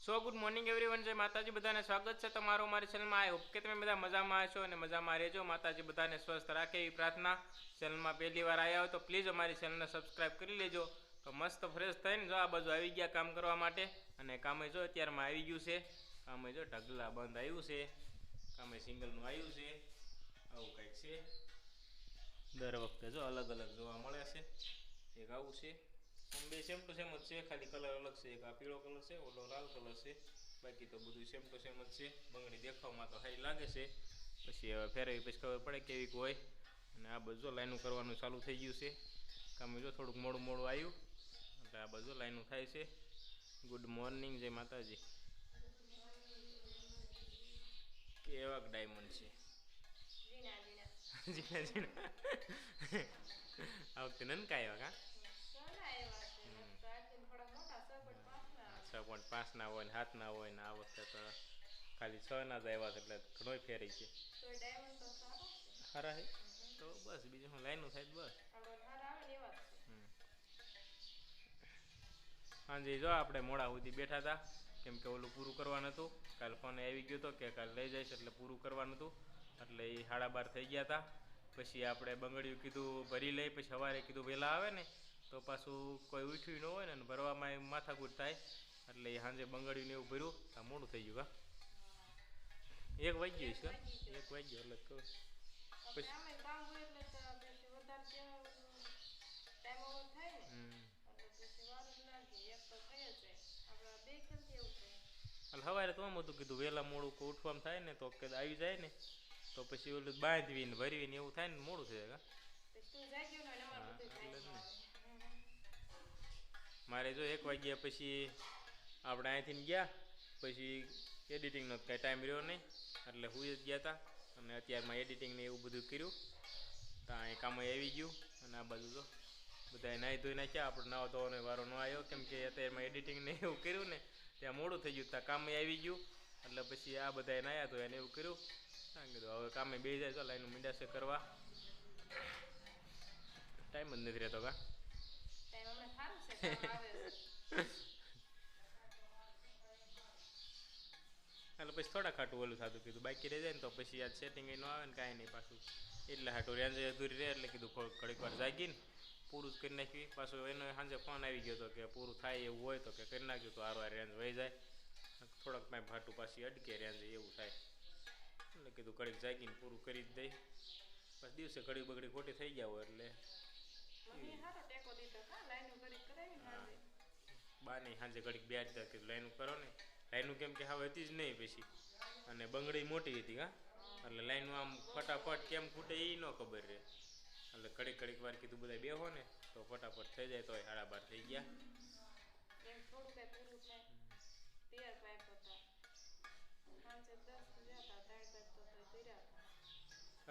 સો good morning everyone, જય માતાજી, બધાને સ્વાગત છે તમારું મારી ચેનલમાં. આઈ હોપ કે તમે બધા મજામાં હશો અને મજામાં રહેજો. માતાજી બધાને સ્વસ્થ રાખે એવી પ્રાર્થના. ચેનલમાં પહેલી વાર આવ્યા હોય તો પ્લીઝ અમારી ચેનલને સબસ્ક્રાઈબ કરી લેજો. તો મસ્ત ફ્રેશ થઈને જો આ બાજુ આવી ગયા કામ કરવા માટે. અને કામે જો અત્યારમાં આવી ગયું છે. કામે જો ઢગલા બંધ આવ્યું છે. કામે સિંગલનું આવ્યું છે. આવું કંઈક છે. દર વખતે જો અલગ અલગ જોવા મળે છે. એક આવું છે. બે સેમ ટુ સેમ જ છે, ખાલી કલર અલગ છે. એક આ પીળો કલર છે, ઓલો લાલ કલર છે. બાકી તો બધું સેમ ટુ સેમ જ છે. બંગડી દેખાવમાં તો સારી લાગે છે. પછી હવે ફેરવી પછી ખબર પડે કેવી હોય. અને આ બધું લાઈનું કરવાનું ચાલુ થઈ ગયું છે. કામે જો થોડુંક મોડું મોડું આવ્યું એટલે આ બધું લાઈનું થાય છે. ગુડ મોર્નિંગ, જય માતાજી. કેવા ડાયમંડ છે ઝીણા ઝીણા. આ વખતે નનકા આવ્યા કા 6.5 ના હોય ને 7 ના હોય ને આ વખતે તો ખાલી 6 ના જ આવ્યા છે એટલે ઘણો ફેરી છે. સારા છે તો બસ બીજું હું લાઈનું થાય બસ. હાજી જો આપણે મોડા સુધી બેઠા હતા કેમ કે ઓલું પૂરું કરવાનું હતું. કાલ ફોન આવી ગયો હતો કે કાલ લઈ જઈશ એટલે પૂરું કરવાનું હતું. એટલે એ 12:30 થઈ ગયા હતા. પછી આપણે બંગડીયું કીધું ભરી લઈ. પછી સવારે કીધું વહેલા આવે ને તો પાછું કોઈ ઉઠ્યું ન હોય ને ભરવામાં માથાકૂટ થાય. એટલે એ સાંજે બંગડીયું ને એવું ભર્યું તો મોડું થઈ ગયું. 1 વાગ્યો છે. 1 વાગ્યો એટલે કહું પછી સવારે તો આમ હતું કીધું વહેલા મોડું ઉઠવામાં થાય ને તો આવી જાય ને તો પછી ઓલું બાંધવી ને ભરવી ને એવું થાય ને મોડું થઈ જાય. મારે જો 1 વાગ્યા પછી આપણે અહીંથી ગયા પછી એડિટિંગનો કાંઈ ટાઈમ રહ્યો નહીં એટલે હું જ ગયા હતા. અને અત્યારમાં એડિટિંગને એવું બધું કર્યું તો અહીં કામ આવી ગયું. અને આ બાજુ તો બધા નાહી ધોઈ નાખ્યા. આપણે નાવા ધોવાનો વારો ન આવ્યો કેમ કે અત્યારમાં એડિટિંગને એવું કર્યું ને ત્યાં મોડું થઈ ગયું. ત્યાં કામે આવી ગયું એટલે પછી આ બધા નાહ્યા ધોયા ને એવું કર્યું. કીધું હવે કામે બેસી જાય તો લાઈનું મીંડાશે કરવા. ટાઈમ જ નથી રહેતો કા. એટલે પછી થોડા ખાટું ઓલું થતું કીધું બાકી રહી જાય ને તો પછી યાદ સેટિંગ ન આવે ને કાંઈ નહીં પાછું. એટલે હાટું રેન્જ અધૂરી રહે એટલે કીધું ઘડીક વાર જાગીને પૂરું જ કરી નાખ્યું. પાછું એનો સાંજે ફોન આવી ગયો હતો કે પૂરું થાય એવું હોય તો કે કરી નાખ્યું તો હારો રેન્જ વહી જાય. થોડાક ટાઈમ ભાટું પાછી અટકે રેન્જ એવું થાય એટલે કીધું ઘડીક જાગીને પૂરું કરી જ દઈ. પછી દિવસે ઘડી બગડી ખોટી થઈ ગયા હોય એટલે બાને સાંજે ઘડીક બે જ કીધું લાઈનું કરો ને. લાઈનું કેમ કે હવે હતી જ નહીં પછી. અને બંગડી મોટી હતી હા એટલે લાઈનું આમ ફટાફટ કેમ ખૂટે એ ન ખબર રહે. એટલે ઘડીક વાર કીધું બધા બેહો ને તો ફટાફટ થઈ જાય. તો 12:30 થઈ ગયા.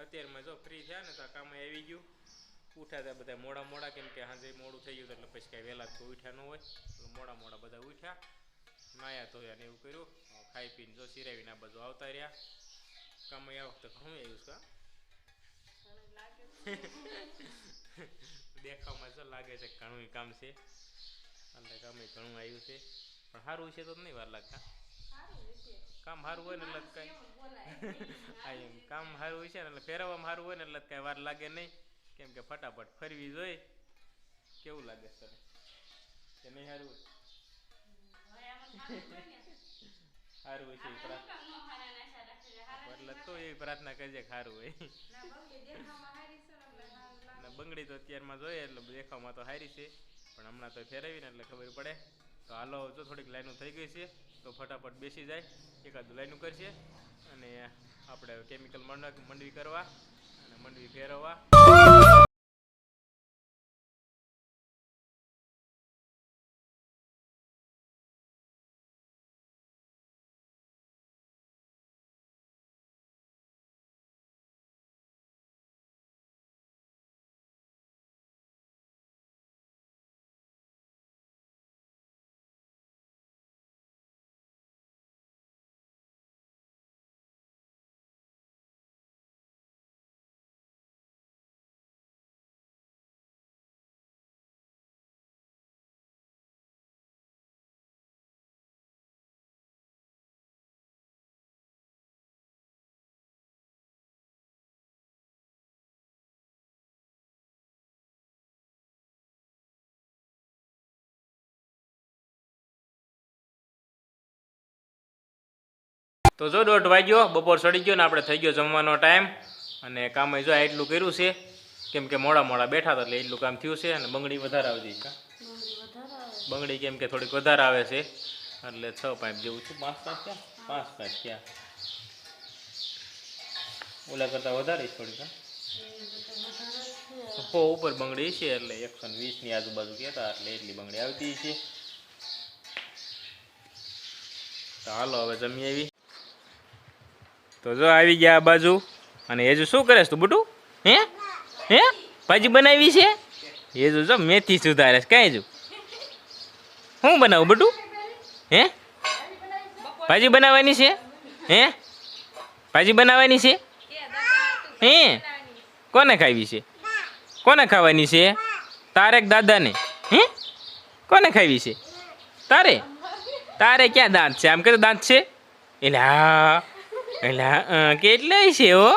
અત્યારમાં જો ફ્રી થયા ને તો કામે આવી ગયું. ઉઠ્યા હતા બધા મોડા કેમ કે સાંજે મોડું થઈ ગયું એટલે પછી કાંઈ વહેલા તો ઉઠ્યા ન હોય એટલે મોડા બધા ઉઠ્યા. નાયા ધોયા ને એવું કર્યું. ખાઈ પીને જો સિરાવીને આ બધું આવતા રહ્યા. કામ આ વખતે ઘણું આવ્યું છે. દેખાવમાં જો લાગે છે ઘણું કામ છે એટલે કામ ઘણું આવ્યું છે. પણ સારું છે તો નહીં વાર લાગતા. કામ સારું હોય ને એટલે કાંઈ કામ સારું હોય છે ને એટલે ફેરવવામાં સારું હોય ને એટલે કાંઈ વાર લાગે નહીં કેમ કે ફટાફટ ફરવી જોઈએ. કેવું લાગે સર કે નહીં સારું હોય? સારું હોય છે એટલે તો એવી પ્રાર્થના કરજે સારું હોય. બંગડી તો અત્યારમાં જોઈએ એટલે દેખાવમાં તો સારી છે પણ હમણાં તો ફેરવીને એટલે ખબર પડે. તો હાલો જો થોડીક લાઈનું થઈ ગઈ છે તો ફટાફટ બેસી જાય. એકાદું લાઈનું કરશે અને આપણે કેમિકલ મંડવી કરવા અને મંડવી ફેરવવા. તો જો 1:30 વાગ્યો, બપોર ચડી ગયો ને આપણે થઈ ગયો જમવાનો ટાઈમ. અને કામે જો એટલું કર્યું છે કેમ કે મોડા બેઠા હતા એટલે એટલું કામ થયું છે. અને બંગડી વધારે આવતી કા બંગડી કેમ કે થોડીક વધારે આવે છે એટલે 6 પાઇપ જેવું છું. 5 પાઇપ ક્યાં 5 પાઇપ ક્યાં ઓલા કરતાં વધારે થોડીક ઉપર બંગડી છે એટલે 120 ની આજુબાજુ કહેતા એટલે એટલી બંગડી આવતી છે. તો હાલો હવે જમી આવી. તો જો આવી ગયા આ બાજુ. અને હેજુ શું કરે છે તું બટુ? હે ભાજી બનાવી છે? હેજુ જો મેથી સુધારે છે. કાંઈ શું બનાવું બટુ? હે ભાજી બનાવવાની છે? હે ભાજી બનાવવાની છે? હે કોને ખાવી છે? કોને ખાવાની છે? તારે કે દાદાને? હે કોને ખાવી છે? તારે ક્યાં દાંત છે? આમ કે દાંત છે એટલે હા કેટલા છે હો?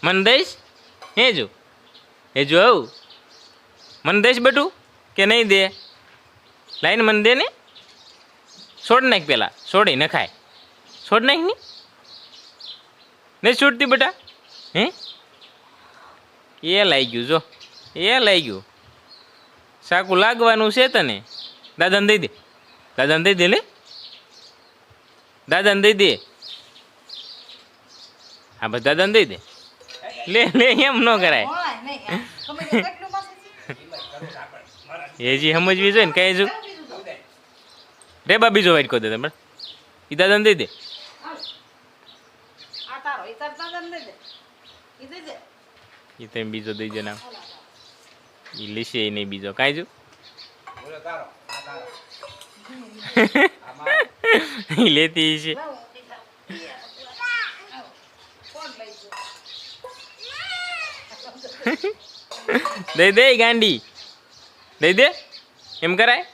મન દઈશ? હેજુ આવું મન દઈશ બટું કે નહીં દે? લાઈને મન દે ને. છોડ નાખ પેલા. છોડી ન ખાય. છોડ નાખ ની નહીં છૂટતી બેટા. હે એ લાગી ગયું જો એ લાગી ગયું. સાકું લાગવાનું છે તને. દાદાને દઈ દે. દાદાને દઈ દે લે. દાદાને દઈ દે. હા બસ દાદાને દઈ દે. લે એમ ન કરાય. હજી સમજવી જોઈએ ને કઈ હજુ રે બા બીજો વાઇટ કહી દે તમે. એ દાદાને દઈ દે. એ તમે બીજો દઈ દે નામ. એ લેશે નહીં બીજો કાંઈ જો લેતી છે. દઈ દે ગાંડી દઈ દે એમ કરાય.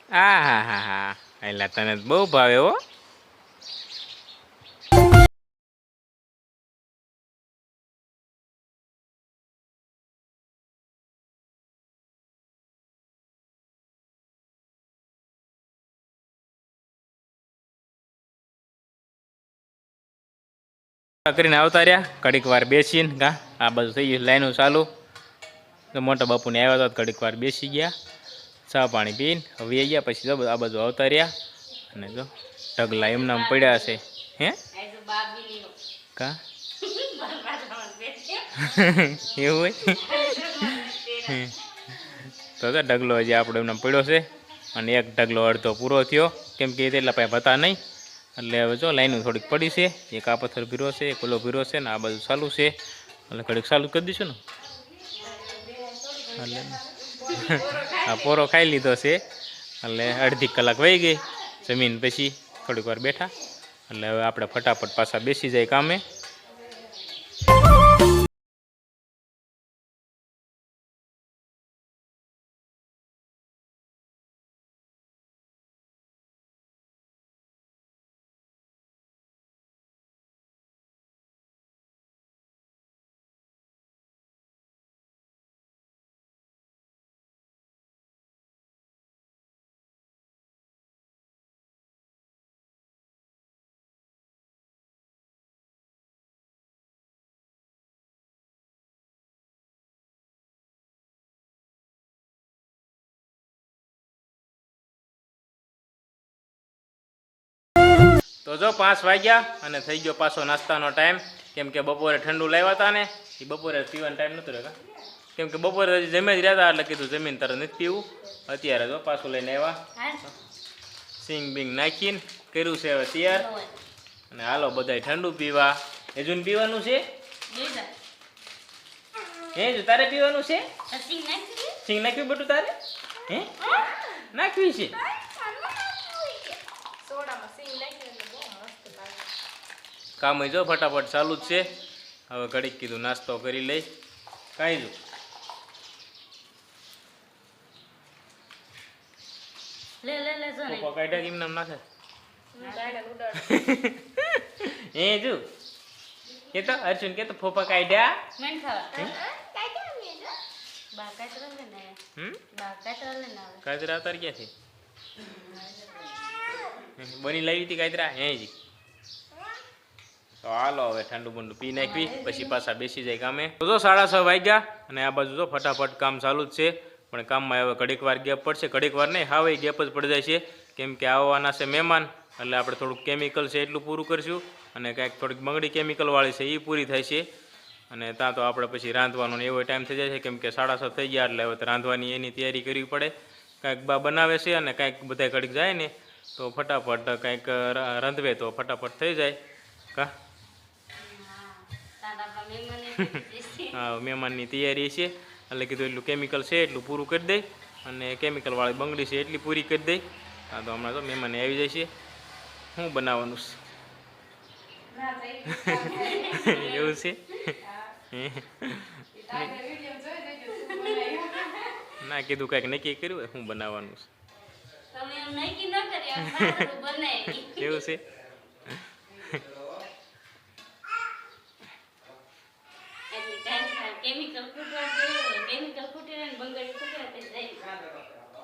હા એટલે તને બહુ ભાવે હો. કરીને આવતા રહ્યા ઘડીક વાર બેસીને કા આ બાજુ થઈ ગયું લાઈનો ચાલુ. તો મોટા બાપુને આવ્યા હતા ઘડીક વાર બેસી ગયા ચા પાણી પીને હવે ગયા પછી આ બાજુ આવતા રહ્યા. અને જો ઢગલા એમનામ પડ્યા છે. હે કા એવું હોય તો ઢગલો હજી આપણો એમનામ પડ્યો છે. અને એક ઢગલો અડધો પૂરો થયો કેમ કે એટલા પાઇપ હતા નહીં એટલે હવે જો લાઈનો થોડીક પડી છે. એક આ પથ્થર ભીરો છે એક ઓલો ભીરો છે ને આ બાજુ ચાલુ છે એટલે ઘડીક ચાલુ કરી દઈશું ને. એટલે આ પોરો ખાઈ લીધો છે એટલે અડધી કલાક વહી ગઈ જમીન પછી થોડીક વાર બેઠા એટલે હવે આપણે ફટાફટ પાછા બેસી જાય કામે. તો જો 5 વાગ્યા અને થઈ ગયો પાછો નાસ્તાનો ટાઈમ. કેમ કે બપોરે ઠંડુ લાવ્યા હતા ને એ બપોરે પીવાનો ટાઈમ નહોતો રહેતા કેમ કે બપોરે હજી જમે જ રહ્યા હતા એટલે કીધું જમીન તરત નથી પીવું. અત્યારે જો પાછું લઈને આવ્યા સિંગ બિંગ નાખીને કર્યું છે હવે તૈયાર. અને હાલો બધાય ઠંડુ પીવા. હજુ પીવાનું છે? હે તારે પીવાનું છે? સિંગ નાખ્યું બધું તારે? હે નાખ્યું છે? કામ જો ફટાફટ ચાલુ જ છે. હવે ઘડીક કીધું નાસ્તો કરી લઈ. કાંઈ જો કાઢ્યા કેમ નામ નાખે એ જો કે તો અર્જુન કે તો ફોફા કાઢ્યા કાતરા અતાર ક્યાંથી બની લાવી હતી કાતરા હે જી તો હાલો હવે ઠંડુ બંડુ પી નાખવી પછી પાછા બેસી જાય કામે તો 6:30 વાગ્યા અને આ બાજુ તો ફટાફટ કામ ચાલુ જ છે પણ કામમાં હવે ઘડીક વાર ગેપ પડશે ઘડીક વાર નહીં હાવે ગેપ જ પડી જાય છે કેમ કે આવવાના છે મહેમાન એટલે આપણે થોડુંક કેમિકલ છે એટલું પૂરું કરશું અને કાંઈક થોડીક બંગડી કેમિકલવાળી છે એ પૂરી થાય છે અને ત્યાં તો આપણે પછી રાંધવાનો એવો ટાઈમ થઈ જાય છે કેમ કે 6:30 થઈ ગયા એટલે હવે રાંધવાની એની તૈયારી કરવી પડે કાંઈક બા બનાવે છે અને કાંઈક બધા ઘડીક જાય ને તો ફટાફટ કાંઈક રાંધવે તો ફટાફટ થઈ જાય કા હા મહેમાનની તૈયારી છે એટલે કીધું એટલું કેમિકલ છે એટલું પૂરું કરી દઈ અને કેમિકલવાળી બંગડી છે એટલી પૂરી કરી દઈ હા તો હમણાં તો મહેમાન આવી જાય છે શું બનાવવાનું છે એવું છે ના કીધું કાંઈક નક્કી કર્યું હોય શું બનાવવાનું છે એવું છે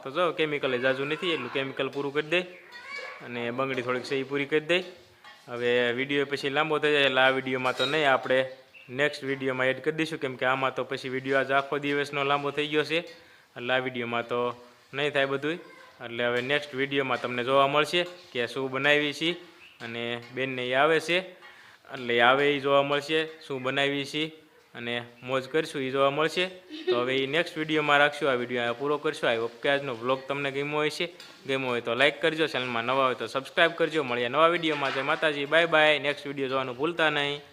તો જો કેમિકલ જાજુ નથી એટલું કેમિકલ પૂરું કરી દે અને બંગડી થોડીક છે એ પૂરી કરી દે હવે વિડીયો પછી લાંબો થઈ જાય એટલે આ વિડીયોમાં તો નહીં આપણે નેક્સ્ટ વિડીયોમાં એડ કરી દઈશું કેમ કે આમાં તો પછી વિડીયો આજ આખો દિવસનો લાંબો થઈ ગયો છે એટલે આ વિડીયોમાં તો નહીં થાય બધું એટલે હવે નેક્સ્ટ વિડીયોમાં તમને જોવા મળશે કે શું બનાવી છીએ અને બેનને એ આવે છે એટલે આવે એ જોવા મળશે શું બનાવી છીએ અને મોજ કરીશું એ જોવા મળશે તો હવે એ નેક્સ્ટ વિડીયોમાં રાખશું આ વિડીયો પૂરો કરશું આઈ હોપ કે આજનો વ્લોગ તમને ગમ્યો હોય તો લાઇક કરજો ચેનલમાં નવા હોય તો સબસ્ક્રાઈબ કરજો મળીએ નવા વિડીયોમાં જય માતાજી બાય બાય નેક્સ્ટ વિડીયો જોવાનું ભૂલતા નહીં